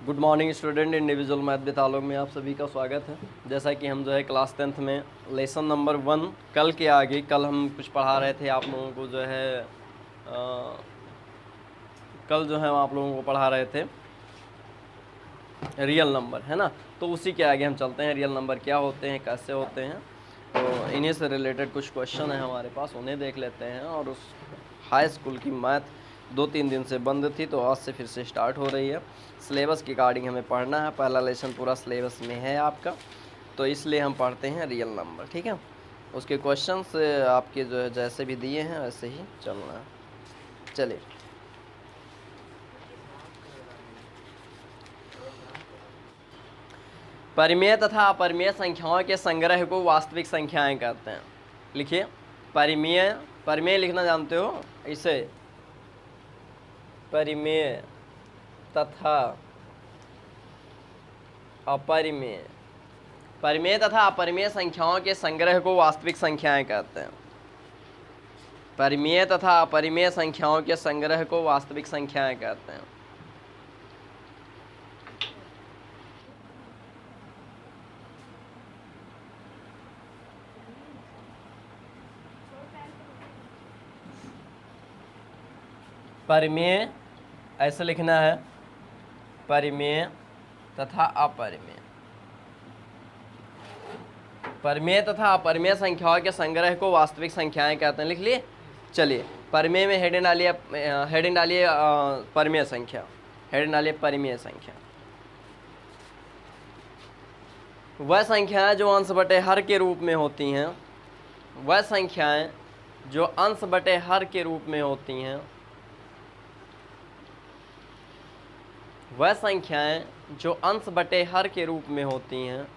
Good morning student. Individual math with Alok में आप सभी का स्वागत है। जैसा कि हम जो है क्लास 10th में लेसन नंबर 1 कल के आगे कल हम कुछ पढ़ा रहे थे आप लोगों को जो है कल जो है हम आप लोगों को पढ़ा रहे थे रियल नंबर, है ना। तो उसी के आगे हम चलते हैं। रियल नंबर क्या होते हैं, कैसे होते हैं, तो इन्हीं से रिलेटेड कुछ क्वेश्चन है हमारे पास, उन्हें देख लेते हैं। और उस हाई स्कूल की मैथ 2-3 दिन से बंद थी, तो आज से फिर से स्टार्ट हो रही है। सिलेबस के अकॉर्डिंग हमें पढ़ना है। पहला लेसन पूरा सिलेबस में है आपका, तो इसलिए हम पढ़ते हैं रियल नंबर, ठीक है। उसके क्वेश्चंस आपके जो है जैसे भी दिए हैं वैसे ही चलना है। चलिए, परिमेय तथा अपरिमेय संख्याओं के संग्रह को वास्तविक संख्याएं कहते हैं। लिखिए, परिमेय, परिमेय लिखना जानते हो इसे, परिमेय तथा अपरिमेय, परिमेय तथा अपरिमेय संख्याओं के संग्रह को वास्तविक संख्याएं कहते हैं। परिमेय तथा अपरिमेय संख्याओं के संग्रह को वास्तविक संख्याएं कहते हैं। परिमेय ऐसे लिखना है, परिमेय तथा अपरिमेय, परिमेय तथा अपरिमेय संख्याओं के संग्रह को वास्तविक संख्याएं कहते हैं। लिख लिए। चलिए, परिमेय में हेडिंग डालिए, हेडिंग डालिए परिमेय संख्या, हेडिंग डालिए परिमेय संख्या। वह संख्याएं जो अंश बटे हर के रूप में होती हैं, वह संख्याएं जो अंश बटे हर के रूप में होती हैं, वह संख्याएं जो अंश बटे हर के रूप में होती हैं,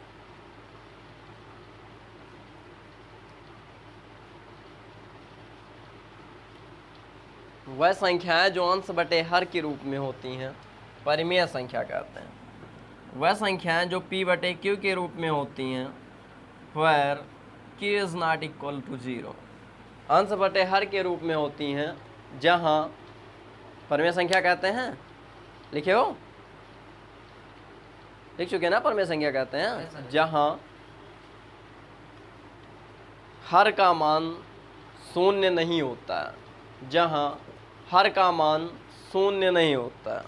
वह संख्याएं जो अंश बटे हर के रूप में होती हैं परिमेय संख्या कहते हैं। वह संख्याएं जो p बटे q के रूप में होती हैं, where q is not equal to 0, अंश बटे हर के रूप में होती हैं, जहां परिमेय संख्या कहते हैं। लिखे हो, लिख चुके ना। परिमेय संख्या कहते हैं जहां हर का मान शून्य नहीं होता है, जहां हर का मान शून्य नहीं होता है।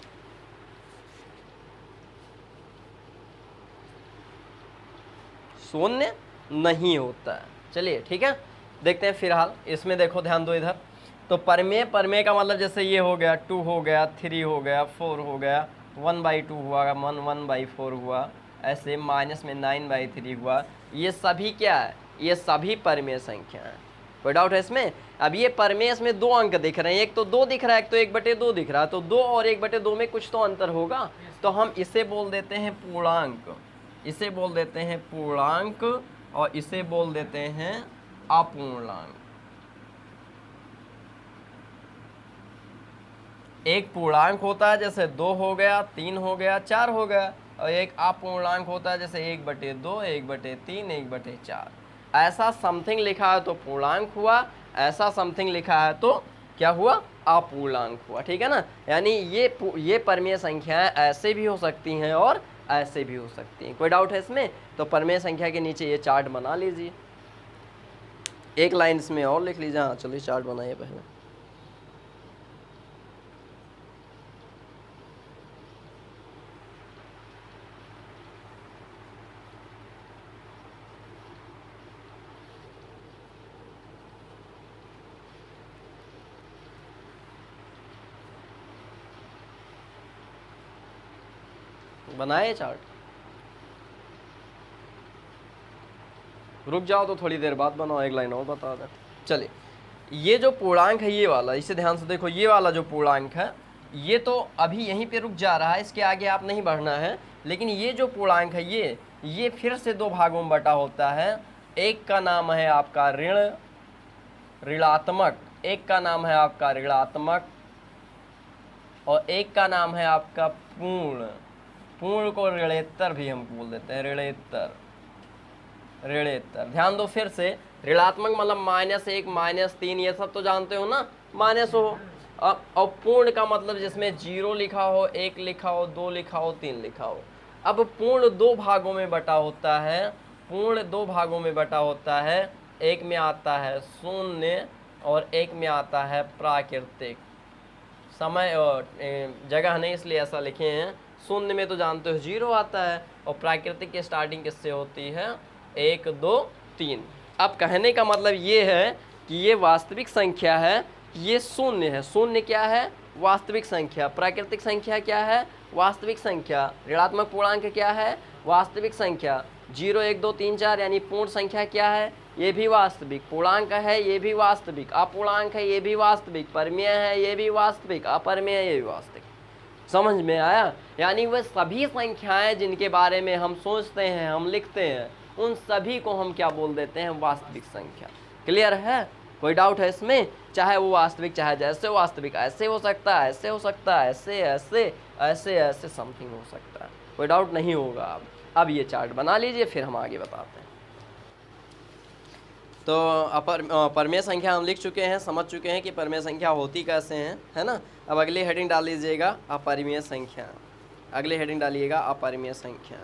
शून्य नहीं होता है। चलिए, ठीक है, देखते हैं फिलहाल इसमें। देखो, ध्यान दो इधर। तो परिमेय, परिमेय का मतलब जैसे ये हो गया 2 हो गया, 3 हो गया, 4 हो गया, 1/2 हुआ, 1/4 हुआ, ऐसे माइनस में 9/3 हुआ। ये सभी क्या है? ये सभी परिमेय संख्या है। कोई डाउट है इसमें? अब ये परिमेय, इसमें 2 अंक दिख रहे हैं, एक तो 2 दिख रहा है, एक तो 1/2 दिख रहा है, तो 2 और 1/2 में कुछ तो अंतर होगा। तो हम इसे बोल देते हैं पूर्णांक, इसे बोल देते हैं पूर्णांक, और इसे बोल देते हैं अपूर्णांक। एक पूर्णांक होता है जैसे 2 हो गया, 3 हो गया, 4 हो गया, और एक अपूर्णांक होता है जैसे 1/2, 1/3, 1/4। ऐसा समथिंग लिखा है तो पूर्णांक हुआ, ऐसा समथिंग लिखा है तो क्या हुआ? अपूर्णांक हुआ। ठीक है ना। यानी ये परिमेय संख्याएं ऐसे भी हो सकती हैं और ऐसे भी हो सकती हैं। कोई डाउट है इसमें? तो परिमेय संख्या के नीचे ये चार्ट बना लीजिए, एक लाइन इसमें और लिख लीजिए। हाँ चलिए, चार्ट बनाइए पहले। बनाए चार्ट? रुक जाओ तो थोड़ी देर बाद बनाओ, एक लाइन और बता दें। चलिए, ये जो पूर्णांक है ये वाला, इसे ध्यान से देखो। ये वाला जो पूर्णांक है ये तो अभी यहीं पे रुक जा रहा है, इसके आगे आप नहीं बढ़ना है। लेकिन ये जो पूर्णांक है ये फिर से 2 भागों में बटा होता है। एक का नाम है आपका ऋणात्मक, एक का नाम है आपका ऋणात्मक, और एक का नाम है आपका पूर्ण। पूर्ण को ऋणेत्तर भी हम बोल देते हैं, ऋणेत्तर, ऋणेत्तर। ध्यान दो फिर से, ऋणात्मक मतलब -1, -3, ये सब तो जानते हो ना, माइनस हो। अब पूर्ण का मतलब जिसमें 0 लिखा हो, 1 लिखा हो, 2 लिखा हो, 3 लिखा हो। अब पूर्ण 2 भागों में बटा होता है, पूर्ण 2 भागों में बटा होता है। एक में आता है शून्य और एक में आता है प्राकृतिक। समय और जगह नहीं इसलिए ऐसा लिखे हैं। शून्य में तो जानते हो 0 आता है और प्राकृतिक की स्टार्टिंग किससे होती है? 1 2 3। अब कहने का मतलब ये है कि ये वास्तविक संख्या है, ये शून्य है। शून्य क्या है? वास्तविक संख्या। प्राकृतिक संख्या क्या है? वास्तविक संख्या। ऋणात्मक पूर्णांक क्या है? वास्तविक संख्या। 0 1 2 3 4 यानी पूर्ण संख्या क्या है? ये भी वास्तविक। पूर्णांक है, ये भी वास्तविक। अपूर्णांक है, ये भी वास्तविक। परमेय है, ये भी वास्तविक। अपरमेय है, ये भी वास्तविक। समझ में आया? यानी वह सभी संख्याएं जिनके बारे में हम सोचते हैं, हम लिखते हैं, उन सभी को हम क्या बोल देते हैं? वास्तविक संख्या। क्लियर है? कोई डाउट है इसमें? चाहे वो वास्तविक, चाहे जैसे वास्तविक, ऐसे हो सकता है, ऐसे हो सकता है, ऐसे ऐसे ऐसे ऐसे समथिंग हो सकता है। कोई डाउट नहीं होगा। अब ये चार्ट बना लीजिए, फिर हम आगे बताते हैं। तो परमेय संख्या हम लिख चुके हैं, समझ चुके हैं कि परमेय संख्या होती कैसे हैं, है ना। अब अगली हेडिंग डाल लीजिएगा अपरिमेय संख्या। अगली हेडिंग डालिएगा अपरिमेय संख्या।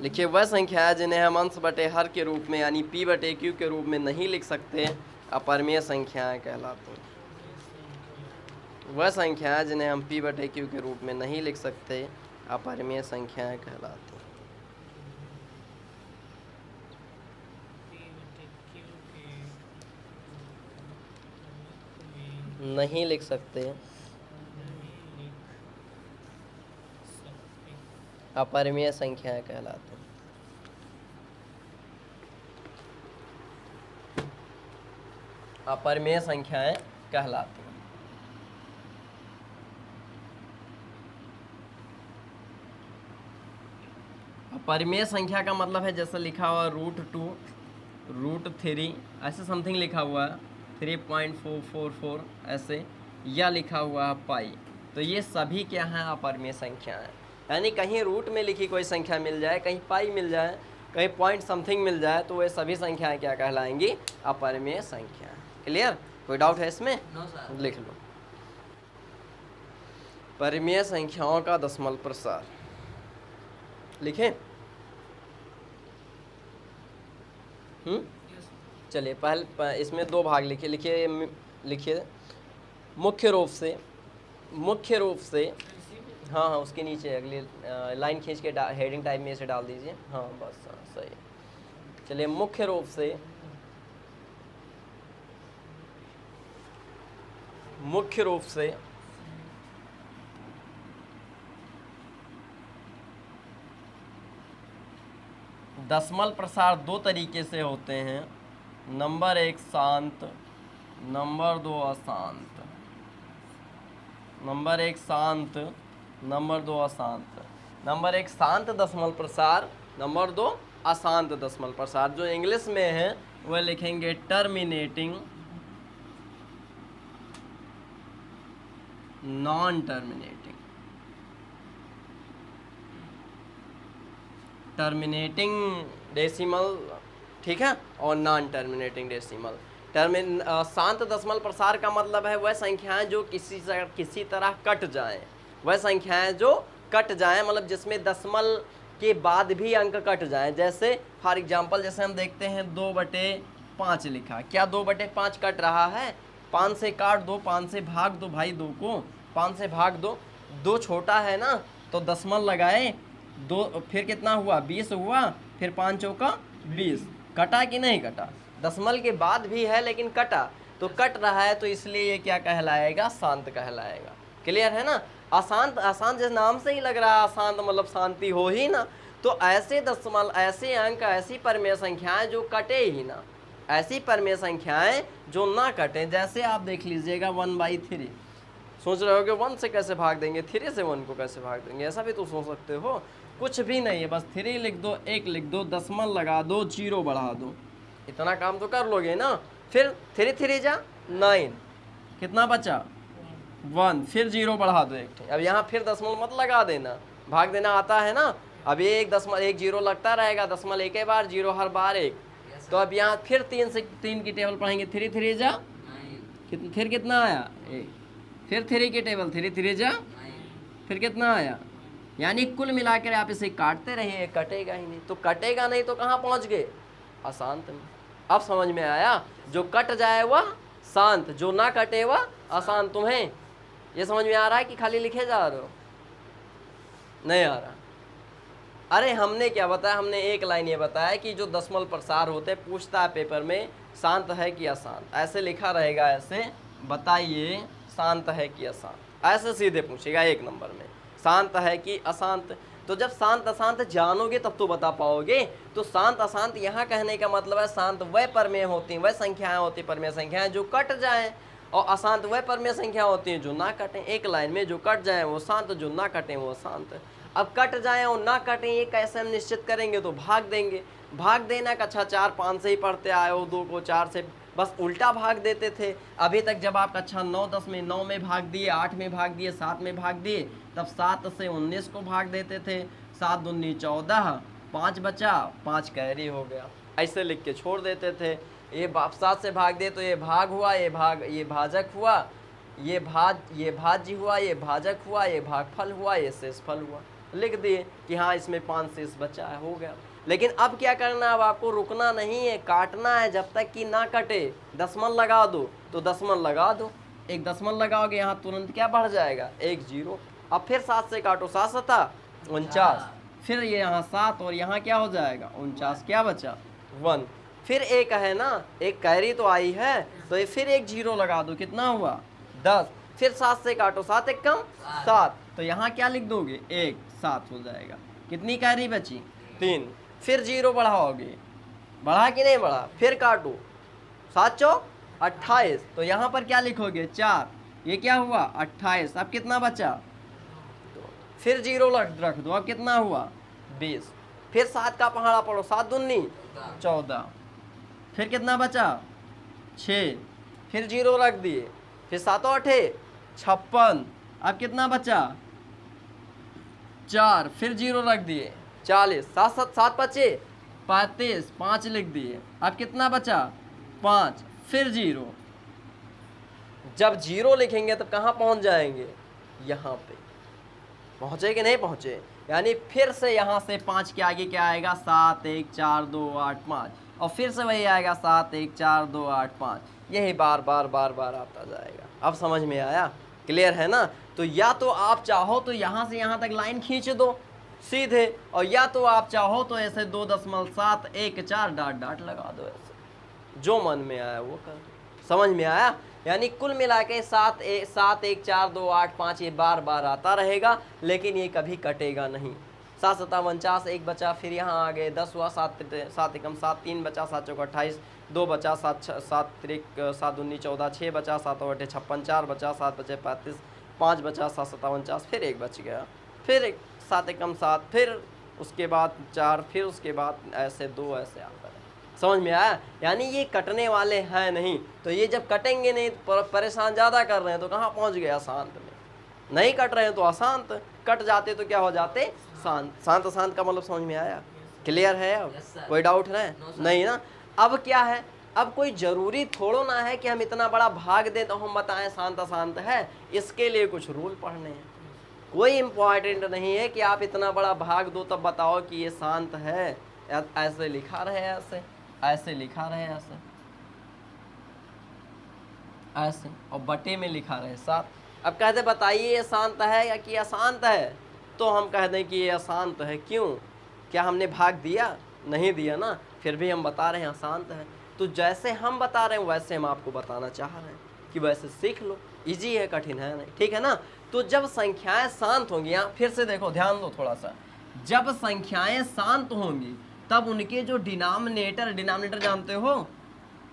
लिखिए, वह संख्या है जिन्हें हम अंश बटे हर के रूप में यानी p बटे q के रूप में नहीं लिख सकते, अपरिमेय संख्याएं कहलाती हैं। वह संख्या है जिन्हें हम p बटे q के रूप में नहीं लिख सकते, अपरिमेय संख्याएं कहलाती हैं। नहीं लिख सकते, अपरिमेय संख्याएं कहलाती हैं। अपरिमेय संख्याएं कहलाती हैं। अपरिमेय संख्या का मतलब है जैसे लिखा हुआ √2 √3 ऐसे समथिंग लिखा हुआ है, 3.444 ऐसे, या लिखा हुआ है पाई। तो ये सभी क्या हैं? अपरिमेय संख्याएं। यानी कहीं रूट में लिखी कोई संख्या मिल जाए, कहीं पाई मिल जाए, कहीं पॉइंट समथिंग मिल जाए, तो वे सभी संख्याएं क्या कहलाएंगी? अपरिमेय संख्या। क्लियर? कोई डाउट है इसमें? लिख लो। परिमेय संख्याओं का दशमलव प्रसार लिखें। चलिए पहले इसमें 2 भाग लिखिए। लिखिए मुख्य रूप से हाँ उसके नीचे अगली लाइन खींच के हेडिंग टाइप में इसे डाल दीजिए। हाँ बस, हाँ सही। चलिए, मुख्य रूप से दशमलव प्रसार 2 तरीके से होते हैं। नंबर 1 शांत, नंबर 2 अशांत। नंबर 1 शांत, नंबर 2 अशांत। नंबर 1 शांत दशमलव प्रसार, नंबर 2 अशांत दशमलव प्रसार। जो इंग्लिश में है वह लिखेंगे terminating, non terminating. Terminating decimal, ठीक है, और नॉन टर्मिनेटिंग डेसिमल। शांत दशमलव प्रसार का मतलब है वह संख्याएं जो किसी तरह कट जाएं। वह संख्याएं जो कट जाएं, मतलब जिसमें दशमलव के बाद भी अंक कट जाएं। जैसे फॉर एग्जांपल, जैसे हम देखते हैं 2/5 लिखा, क्या 2/5 कट रहा है? 5 से काट दो, 5 से भाग दो भाई, 2 को 5 से भाग दो। 2 छोटा है ना, तो दशमलव लगाए 2, फिर कितना हुआ? 20 हुआ, फिर 5 चौका 20। कटा कि नहीं कटा? दशमलव के बाद भी है लेकिन कटा, तो कट रहा है, तो इसलिए ये क्या कहलाएगा? शांत कहलाएगा। क्लियर है ना? अशांत, अशांत जैसे नाम से ही लग रहा है, अशांत मतलब शांति हो ही ना। तो ऐसे दशमलव, ऐसे अंक, ऐसी परिमेय संख्याएं जो कटे ही ना, ऐसी परिमेय संख्याएं जो ना कटे। जैसे आप देख लीजिएगा 1/3, सोच रहे हो कि 1 से कैसे भाग देंगे, 3 से 1 को कैसे भाग देंगे, ऐसा भी तो सोच सकते हो। कुछ भी नहीं है, बस 3 लिख दो, 1 लिख दो, दशमलव लगा दो, 0 बढ़ा दो, इतना काम तो कर लोगे ना। फिर 3 3 जा 9, कितना बचा? 1, फिर 0 बढ़ा दो 1। अब यहाँ फिर दशमलव मत लगा देना, भाग देना आता है ना, अब ये एक दशमलव एक जीरो लगता रहेगा, दशमलव एक ही बार, जीरो हर बार एक। तो अब यहाँ फिर 3 से 3 की टेबल पढ़ेंगे, 3 3 जा फिर कितना आया एक, फिर 3 की टेबल 3 3 जा फिर कितना आया, यानी कुल मिलाकर आप इसे काटते रहिए, कटेगा ही नहीं। तो कटेगा नहीं तो कहाँ पहुँच गए, अशांत में। अब समझ में आया, जो कट जाए वह शांत, जो ना कटे वह अशांत। तुम्हें ये समझ में आ रहा है कि खाली लिखे जा रहे हो, नहीं आ रहा? अरे हमने क्या बताया, हमने एक लाइन ये बताया कि जो दशमलव प्रसार होते हैं, पूछता है पेपर में शांत है कि अशांत, ऐसे लिखा रहेगा, ऐसे बताइए शांत है कि अशांत, ऐसे सीधे पूछेगा एक नंबर में, शांत है कि अशांत। तो जब शांत अशांत जानोगे तब तो बता पाओगे। तो शांत अशांत यहाँ कहने का मतलब है, शांत वह परमेय होती हैं, वह संख्याएं होती हैं, परमेय संख्याएं जो कट जाएं, और अशांत वह परमेय संख्या होती हैं जो ना कटें। एक लाइन में जो कट जाएं वो शांत, जो ना कटें वो शांत। अब कट जाएं और ना कटें ये कैसे हम निश्चित करेंगे, तो भाग देंगे। भाग देना का अच्छा 4 5 से ही पढ़ते आए हो, 2 को 4 से बस उल्टा भाग देते थे अभी तक। जब आप कक्षा 9 10 में 9 में भाग दिए, 8 में भाग दिए, 7 में भाग दिए, तब 7 से 19 को भाग देते थे, 7 दूनी 14, 5 बचा, 5 कैरी हो गया, ऐसे लिख के छोड़ देते थे। ये 7 से भाग दे तो ये भाग हुआ, ये भाजक हुआ, ये भाज्य हुआ, ये भाजक हुआ, ये भागफल हुआ, ये शेषफल हुआ, लिख दिए कि हाँ इसमें 5 शेष बचा है, हो गया। लेकिन अब क्या करना है, अब आपको रुकना नहीं है, काटना है जब तक कि ना कटे। दशमलव लगा दो तो दशमलव लगा दो, एक दशमलव लगाओगे यहाँ तुरंत क्या बढ़ जाएगा, 1 0। अब फिर 7 से काटो, 7 7 49, फिर ये यहाँ 7 और यहाँ क्या हो जाएगा 49, क्या बचा 1। फिर एक है ना, एक कैरी तो आई है, तो ये फिर 1 0 लगा दो, कितना हुआ 10। फिर 7 से काटो, 7 1 कम 7, तो यहाँ क्या लिख दोगे 1 7 हो जाएगा। कितनी कैरी बची 3। फिर 0 बढ़ाओगे, बढ़ा कि नहीं बढ़ा, फिर काटो, 7 चौक 28, तो यहाँ पर क्या लिखोगे 4, ये क्या हुआ 28। अब कितना बचा, फिर 0 रख दो, अब कितना हुआ 20। फिर 7 का पहाड़ा पढ़ो, 7 दूनी 14, फिर कितना बचा 6, फिर 0 रख दिए, फिर 7 8 56, अब कितना बचा 4, फिर 0 रख दिए 40, 7 7 7 बचे 35, 5 लिख दिए, अब कितना बचा 5, फिर 0। जब 0 लिखेंगे तब कहाँ पहुँच जाएंगे, यहाँ पे पहुँचे कि नहीं पहुँचे, यानी फिर से यहाँ से 5 के आगे क्या आएगा 7 1 4 2 8 5, और फिर से वही आएगा 7 1 4 2 8 5, यही बार बार बार बार आता जाएगा। अब समझ में आया, क्लियर है ना? तो या तो आप चाहो तो यहाँ से यहाँ तक लाइन खींच दो सीधे, और या तो आप चाहो तो ऐसे 2.7 1 4 डाट डाट लगा दो, ऐसे जो मन में आया वो कर। समझ में आया? यानी कुल मिला के 7 1 4 2 8 5 ये बार बार आता रहेगा, लेकिन ये कभी कटेगा नहीं। 7 7 49, 1 बचा, फिर यहाँ आ गए 10 हुआ, 7 एकम 7, 3 बचा, 7 चौक 28, 2 बचा, 7 त्रिक 7 दूनी 14, 6 बचा, 7 8 56, 4 बचा, 7 बचे 35, 5 बचा, 7 7 49, फिर 1 बच गया, फिर 7 एकम 7, फिर उसके बाद 4, फिर उसके बाद ऐसे 2, ऐसे आता है। समझ में आया? यानी ये कटने वाले हैं नहीं, तो ये जब कटेंगे नहीं तो परेशान ज़्यादा कर रहे हैं तो कहाँ पहुँच गए अशांत में। नहीं कट रहे हैं तो अशांत, कट जाते तो क्या हो जाते शांत। शांत अशांत का मतलब समझ में आया? क्लियर है? अब कोई डाउट है? नहीं ना? अब क्या है, अब कोई ज़रूरी थोड़ो ना है कि हम इतना बड़ा भाग दें तो हम बताएं शांत अशांत है, इसके लिए कुछ रूल पढ़ने हैं। कोई इम्पॉर्टेंट नहीं है कि आप इतना बड़ा भाग दो तब बताओ कि ये शांत है, ऐसे लिखा रहे, ऐसे लिखा रहे, ऐसे और बटे में लिखा रहे 7। अब कहते बताइए ये शांत है या कि अशांत है, तो हम कह दें कि ये अशांत है। क्यों? क्या हमने भाग दिया? नहीं दिया ना, फिर भी हम बता रहे हैं अशांत है। तो जैसे हम बता रहे हैं वैसे हम आपको बताना चाह रहे हैं कि वैसे सीख लो, इजी है, कठिन है नहीं, ठीक है ना? तो जब संख्याएं शांत होंगी, यहाँ फिर से देखो, ध्यान दो थोड़ा सा, जब संख्याएं शांत होंगी तब उनके जो डिनोमिनेटर जानते हो,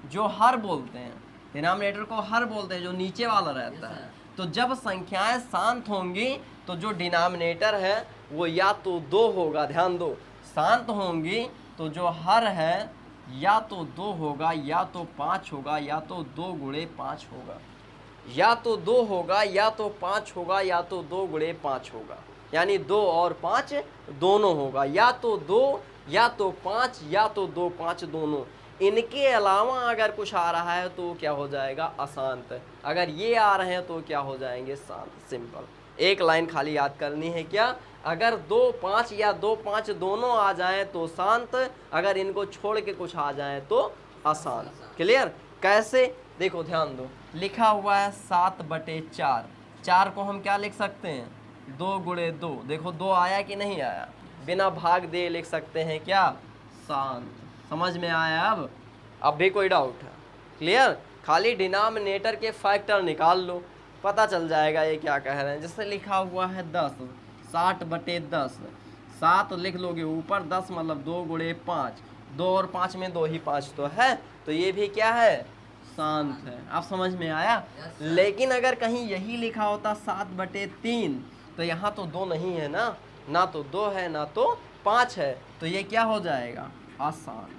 जो हर बोलते हैं, डिनोमिनेटर को हर बोलते हैं, जो नीचे वाला रहता है। तो जब संख्याएं शांत होंगी तो जो डिनोमिनेटर है वो या तो 2 होगा, ध्यान दो, शांत होंगी तो जो हर है या तो 2 होगा, या तो 5 होगा, या तो 2 गुणे 5 होगा, या तो 2 होगा, या तो 5 होगा, या तो 2 गुणे 5 होगा। यानी 2 और 5 दोनों होगा, या तो 2 या तो 5 या तो 2 5 दोनों। इनके अलावा अगर कुछ आ रहा है तो क्या हो जाएगा, अशांत। अगर ये आ रहे हैं तो क्या हो जाएंगे, शांत। सिंपल, एक लाइन खाली याद करनी है, क्या, अगर 2 5 या 2 5 दोनों आ जाएं तो शांत, अगर इनको छोड़ के कुछ आ जाए तो अशांत। क्लियर? कैसे, देखो ध्यान दो, लिखा हुआ है 7/4। 4 को हम क्या लिख सकते हैं, 2 × 2। देखो 2 आया कि नहीं आया, बिना भाग दे लिख सकते हैं क्या, शांत। समझ में आया? अब भी कोई डाउट है? क्लियर? खाली डिनोमिनेटर के फैक्टर निकाल लो, पता चल जाएगा ये क्या कह रहे हैं। जैसे लिखा हुआ है 10, 60/10, 7 लिख लोगे ऊपर, 10 मतलब 2 × 5, 2 और 5 में 2 ही 5 तो है, तो ये भी क्या है, शांत है। आप समझ में आया? लेकिन अगर कहीं यही लिखा होता 7/3, तो यहाँ तो 2 नहीं है ना, ना तो 2 है ना तो 5 है, तो ये क्या हो जाएगा, अशांत।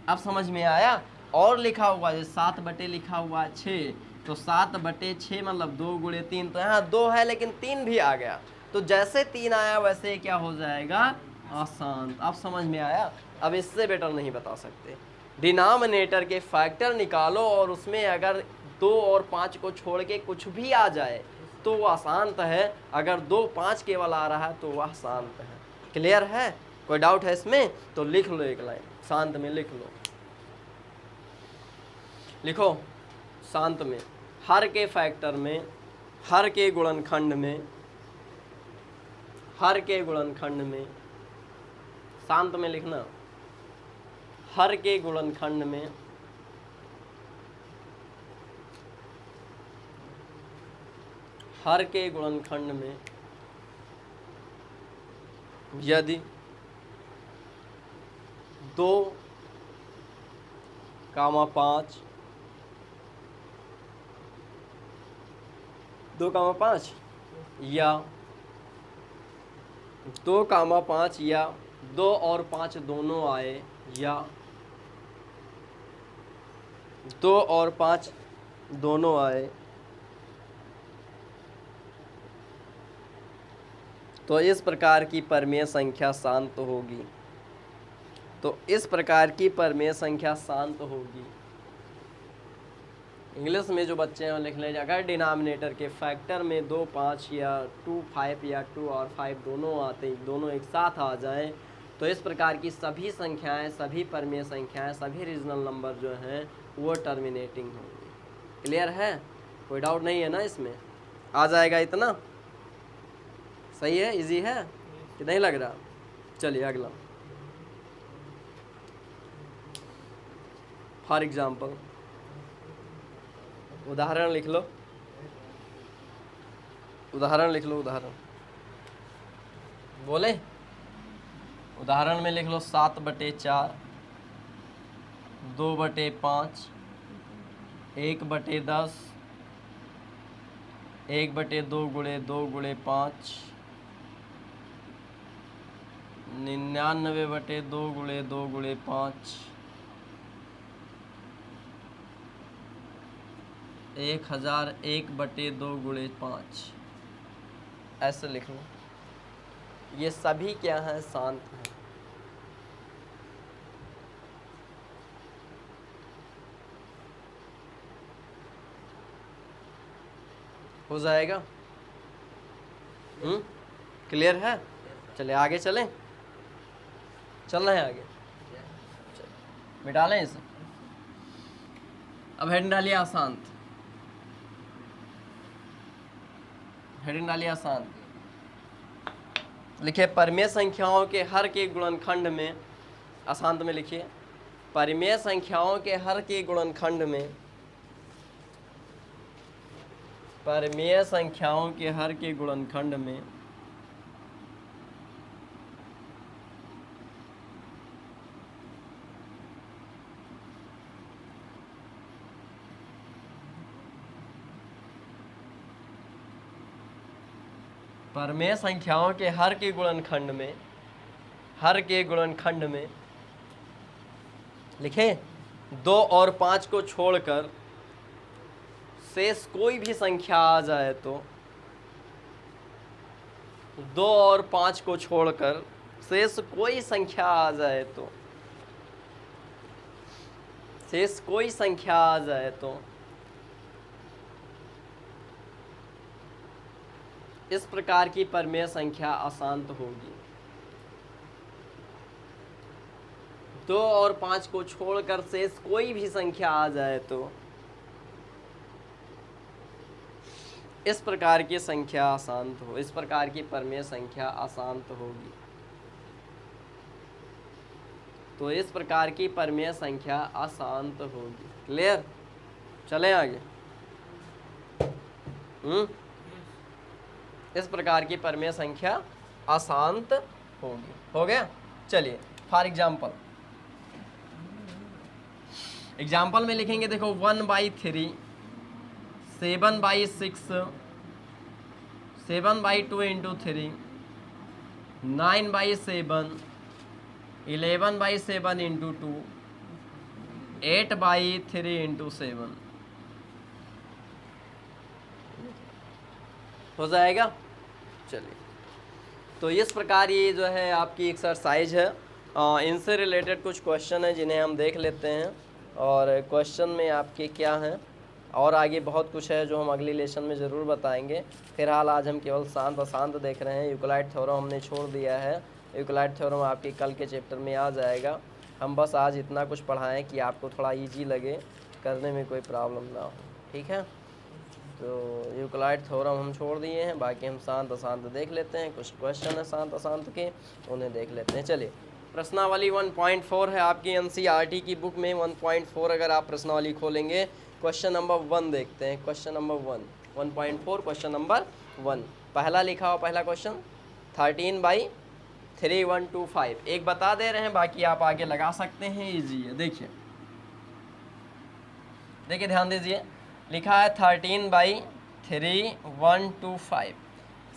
अब समझ में आया? और लिखा हुआ है 7 लिखा हुआ है 6, तो 7/6 मतलब 2 × 3, तो यहाँ 2 है लेकिन 3 भी आ गया, तो जैसे 3 आया वैसे क्या हो जाएगा, अशांत। अब समझ में आया? अब इससे बेटर नहीं बता सकते। डिनोमिनेटर के फैक्टर निकालो और उसमें अगर 2 और 5 को छोड़ के कुछ भी आ जाए तो वह अशांत है, अगर 2 5 केवल आ रहा है तो वह शांत है। क्लियर है? कोई डाउट है इसमें? तो लिख लो एक लाइन, शांत में लिख लो, लिखो शांत में, हर के फैक्टर में, हर के गुणनखंड में, हर के गुणनखंड में, शांत में लिखना, हर के गुणनखंड में हर के गुणनखंड में यदि 2, 5 2, 5 या 2, 5 या 2 और 5 दोनों आए, या 2 और 5 दोनों आए, तो इस प्रकार की परमेय संख्या शांत होगी। तो इस प्रकार की परमेय संख्या शांत होगी। इंग्लिश में जो बच्चे हैं लिख लें, अगर डिनोमिनेटर के फैक्टर में 2 5 या 2 5 या 2 और 5 दोनों आते, दोनों एक साथ आ जाएं, तो इस प्रकार की सभी संख्याएं, सभी परमेय संख्याएं, सभी रीजनल नंबर जो हैं वो टर्मिनेटिंग होंगी। क्लियर है? कोई डाउट नहीं है ना इसमें? आ जाएगा इतना? सही है? इजी है कि नहीं लग रहा? चलिए अगला, फॉर एग्जाम्पल उदाहरण लिख लो, उदाहरण लिख लो, उदाहरण बोले, उदाहरण में लिख लो 7/4, 2/5, 1/10, 1/2 × 2 × 5, 99/2 × 2 × 5, 1001/2 × 5। ऐसे लिख लो। ये सभी क्या हैं, शांत हैं। हो जाएगा? क्लियर है? चले आगे चलें, चल रहे हैं आगे, मिटा लें इसे। अब हेडिंग डालिए अशांत, हेडिंग डालिए अशांत। लिखिए परमेय संख्याओं के हर के गुणनखंड में, अशांत में लिखिए, परमेय संख्याओं के हर के गुणनखंड में, परमेय संख्याओं के हर के गुणनखंड में परमेय संख्याओं के हर के गुणनखंड में, हर के गुणनखंड में लिखे 2 और 5 को छोड़कर शेष कोई भी संख्या आ जाए तो 2 और 5 को छोड़कर शेष कोई संख्या आ जाए तो, शेष कोई संख्या आ जाए तो इस प्रकार की परमेय संख्या अशांत होगी। 2 और 5 को छोड़कर शेष कोई भी संख्या आ जाए तो इस प्रकार की संख्या अशांत हो, इस प्रकार की परमेय संख्या अशांत होगी। तो इस प्रकार की परमेय संख्या अशांत होगी। क्लियर? चलें आगे। इस प्रकार की परमेय संख्या अशांत होगी। हो गया? चलिए फॉर एग्जाम्पल, एग्जाम्पल में लिखेंगे, देखो 1/3, 7/6, 7/2 × 3, 9/7, 11/7 × 2, 8/3 × 7 हो जाएगा। चलिए, तो इस प्रकार ये जो है आपकी एक्सरसाइज है। इनसे रिलेटेड कुछ क्वेश्चन है जिन्हें हम देख लेते हैं, और क्वेश्चन में आपके क्या हैं, और आगे बहुत कुछ है जो हम अगली लेसन में ज़रूर बताएंगे। फिलहाल आज हम केवल शांत अशांत देख रहे हैं। यूक्लिड थ्योरम हमने छोड़ दिया है, यूक्लिड थ्योरम आपके कल के चैप्टर में आ जाएगा। हम बस आज इतना कुछ पढ़ाएं कि आपको थोड़ा इजी लगे, करने में कोई प्रॉब्लम ना हो। ठीक है? तो यूक्लिड थ्योरम हम छोड़ दिए हैं, बाकी हम शांत अशांत देख लेते हैं। कुछ क्वेश्चन है शांत अशांत के, उन्हें देख लेते हैं। चलिए, प्रश्नावली 1.4 है आपकी एनसीईआरटी की बुक में। 1.4 अगर आप प्रश्नावली खोलेंगे, क्वेश्चन नंबर 1 देखते हैं। क्वेश्चन नंबर 1 क्वेश्चन नंबर 1 पहला लिखा हो, पहला क्वेश्चन 13/3125। एक बता दे रहे हैं, बाकी आप आगे लगा सकते हैं, ईजी है। देखिए देखिए ध्यान दीजिए, लिखा है 13/3125।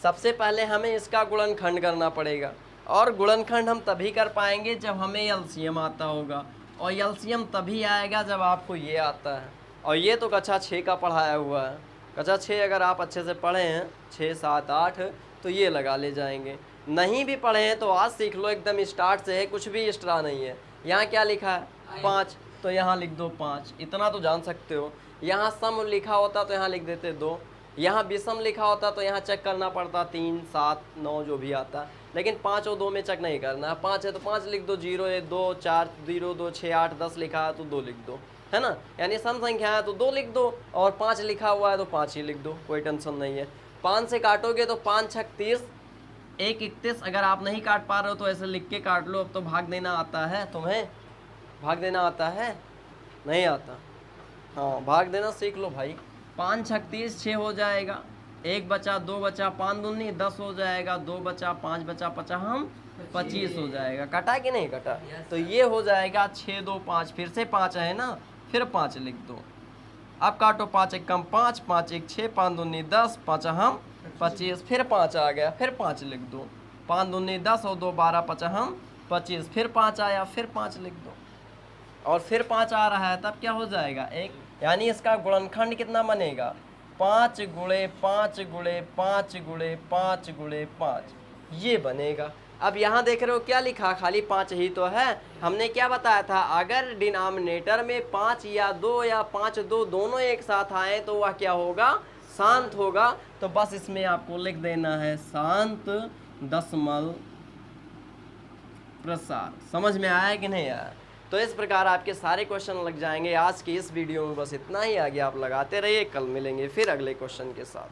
सबसे पहले हमें इसका गुणनखंड करना पड़ेगा, और गुणनखंड हम तभी कर पाएंगे जब हमें एलसीएम आता होगा, और एलसीएम तभी आएगा जब आपको ये आता है। और ये तो कक्षा 6 का पढ़ाया हुआ है। कक्षा 6 अगर आप अच्छे से पढ़े हैं, 6, 7, 8, तो ये लगा ले जाएंगे। नहीं भी पढ़े हैं तो आज सीख लो, एकदम स्टार्ट से है, कुछ भी एक्स्ट्रा नहीं है। यहाँ क्या लिखा है? 5, तो यहाँ लिख दो 5, इतना तो जान सकते हो। यहाँ सम लिखा होता तो यहाँ लिख देते 2, यहाँ विषम लिखा होता तो यहाँ चेक करना पड़ता 3, 7, 9 जो भी आता। लेकिन 5 और 2 में चेक नहीं करना। 5 है तो 5 लिख दो, 0 है 2, 4, 0, 2, 6, 8, 10 लिखा है तो 2 लिख दो, है ना? यानी सम संख्या है तो 2 लिख दो, और 5 लिखा हुआ है तो 5 ही लिख दो, कोई टेंशन नहीं है। 5 से काटोगे तो 5 छक 30, 1 31। अगर आप नहीं काट पा रहे हो तो ऐसे लिख के काट लो। अब तो भाग देना आता है तुम्हें? भाग देना आता है? नहीं आता? हाँ, भाग देना सीख लो भाई। 5 छक 30, 6 हो जाएगा, 1 बचा, 2 बचा, 5 दूनी 10 हो जाएगा, 2 बचा, 5 बचा, 25 हो जाएगा। कटा कि नहीं कटा? तो ये हो जाएगा 6, 2, 5, फिर से 5 है ना, फिर 5 लिख दो। अब काटो, 5 1 कम 5, 5 1 6, 5 दूनी 10, 5 हम 25, फिर 5 आ गया, फिर 5 लिख दो। 5 दूनी 10 और 2 12, 5 हम 25, फिर 5 आया, फिर 5 लिख दो, और फिर 5 आ रहा है, तब क्या हो जाएगा? 1। यानी इसका गुणनखंड कितना बनेगा? 5 गुणे 5 गुणे 5 गुणे 5 गुणे 5, ये बनेगा। अब यहाँ देख रहे हो क्या लिखा? खाली 5 ही तो है। हमने क्या बताया था? अगर डिनोमिनेटर में 5 या 2 या 5 2 दोनों एक साथ आए तो वह क्या होगा? शांत होगा। तो बस इसमें आपको लिख देना है शांत दशमलव प्रसार। समझ में आया कि नहीं आया? तो इस प्रकार आपके सारे क्वेश्चन लग जाएंगे। आज की इस वीडियो में बस इतना ही। आगे आप लगाते रहिए, कल मिलेंगे फिर अगले क्वेश्चन के साथ।